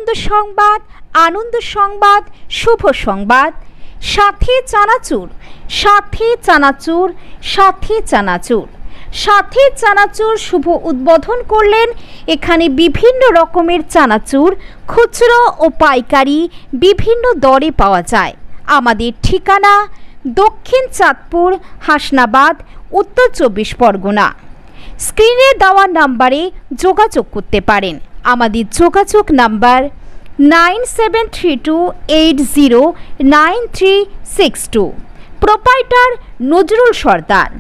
আনন্দ সংবাদ, আনন্দ সংবাদ, শুভ সংবাদ। সাথে চানাচুর, সাথে চানাচুর, সাথে চানাচুর, সাথে চানাচুর শুভ উদ্বোধন করলেন। এখানে বিভিন্ন রকমের চানাচুর খুচরো ও পাইকারি বিভিন্ন দরে পাওয়া যায়। আমাদের ঠিকানা দক্ষিণ চাঁদপুর, হাসনাবাদ, উত্তর 24 পরগনা। স্ক্রিনে দেওয়া নাম্বারে যোগাযোগ করতে পারেন। আমাদের যোগাযোগ নাম্বার 9732809362। প্রোপাইটার নজরুল সর্দার।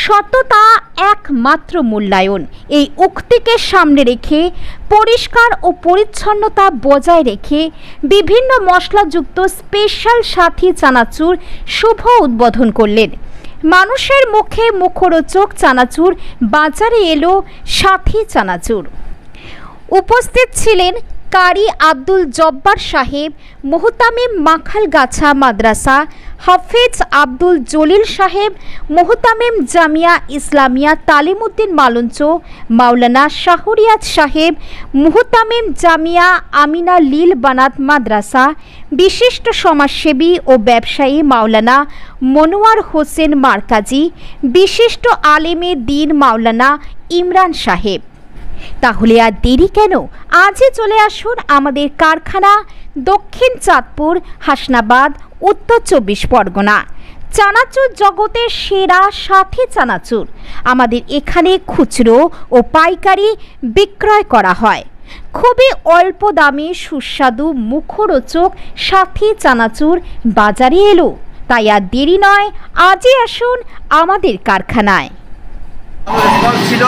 সততা একমাত্র মূল্যায়ন, এই উক্তিকে সামনে রেখে পরিষ্কার ও পরিচ্ছন্নতা বজায় রেখে বিভিন্ন মশলাযুক্ত স্পেশাল সাথী চানাচুর শুভ উদ্বোধন করলেন। মানুষের মুখে মুখরোচক চানাচুর বাজারে এলো সাথী চানাচুর। উপস্থিত ছিলেন কারি আব্দুল জব্বার সাহেব, মোহতামিম মাখালগাছা মাদ্রাসা, হাফেজ আব্দুল জলিল সাহেব, মোহতামিম জামিয়া ইসলামিয়া তালিমউদ্দিন মালঞ্চ, মাওলানা শাহরিয়াত সাহেব, মোহতামিম জামিয়া আমিনা লীল বানাত মাদ্রাসা, বিশিষ্ট সমাজসেবী ও ব্যবসায়ী মাওলানা মনোয়ার হোসেন মারকাজি, বিশিষ্ট আলেমে দ্বীন মাওলানা ইমরান সাহেব। তাহলে আর দেরি কেন, আজই চলে আসুন আমাদের কারখানা দক্ষিণ চাঁদপুর, হাসনাবাদ, উত্তর 24 পরগনা। চানাচুর জগতের সেরা সাথী চানাচুর। আমাদের এখানে খুচরো ও পাইকারি বিক্রয় করা হয়। খুবই অল্প দামে সুস্বাদু মুখরোচক সাথী চানাচুর বাজারে এলো। তাই আর দেরি নয়, আজই আসুন আমাদের কারখানায়। ছিল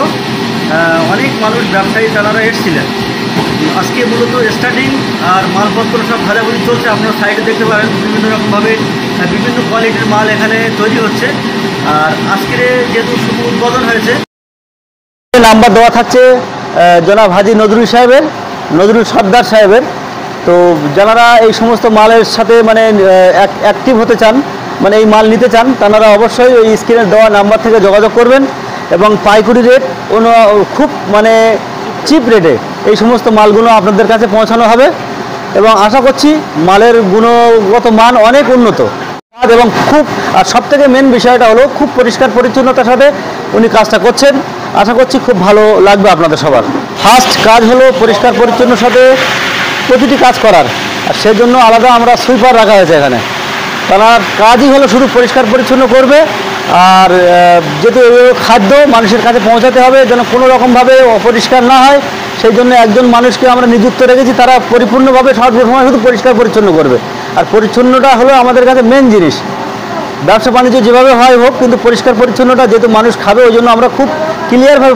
অনেক মানুষ ব্যবসায়ী তারা এসেছিলেন। আজকে মূলত স্টার্টিং আর মালপত্র সব ভাজাভুজি চলছে। আপনারা সাইডে দেখতে পারেন বিভিন্ন রকমভাবে বিভিন্ন কোয়ালিটির মাল এখানে তৈরি হচ্ছে। আর আজকের যেহেতু শুভ উদ্বোধন হয়েছে, নাম্বার দেওয়া থাকছে জনাব হাজী নজরুল সাহেবের, নজরুল সর্দার সাহেবের। তো যারা এই সমস্ত মালের সাথে মানে অ্যাক্টিভ হতে চান, মানে এই মাল নিতে চান, তারা অবশ্যই ওই স্ক্রিনে দেওয়া নাম্বার থেকে যোগাযোগ করবেন। এবং পাইকারি রেট খুব মানে চিপ রেটে এই সমস্ত মালগুলো আপনাদের কাছে পৌঁছানো হবে। এবং আশা করছি মালের গুণগত মান অনেক উন্নত এবং খুব, আর সবথেকে মেন বিষয়টা হলো খুব পরিষ্কার পরিচ্ছন্নতার সাথে উনি কাজটা করছেন। আশা করছি খুব ভালো লাগবে আপনাদের সবার। ফার্স্ট কাজ হলো পরিষ্কার পরিচ্ছন্নর সাথে প্রতিটি কাজ করার, আর সেজন্য আলাদা আমরা সুইপার রাখা হয়েছে এখানে। তার কাজই হলো শুধু পরিষ্কার পরিচ্ছন্ন করবে। আর যেহেতু খাদ্য মানুষের কাছে পৌঁছাতে হবে, যেন কোনো রকমভাবে অপরিষ্কার না হয়, সেই জন্য একজন মানুষকে আমরা নিযুক্ত রেখেছি। তারা পরিপূর্ণভাবে সর্বসময় শুধু পরিষ্কার পরিচ্ছন্ন করবে। আর পরিচ্ছন্নতা হলো আমাদের কাছে মেন জিনিস। ব্যবসা বাণিজ্য যেভাবে হয় হোক, কিন্তু পরিষ্কার পরিচ্ছন্নতা যেহেতু মানুষ খাবে, ওই জন্য আমরা খুব ক্লিয়ারভাবে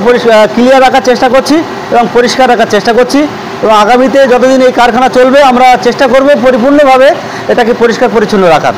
ক্লিয়ার রাখার চেষ্টা করছি এবং পরিষ্কার রাখার চেষ্টা করছি। এবং আগামীতে যতদিন এই কারখানা চলবে আমরা চেষ্টা করব পরিপূর্ণভাবে এটাকে পরিষ্কার পরিচ্ছন্ন রাখার।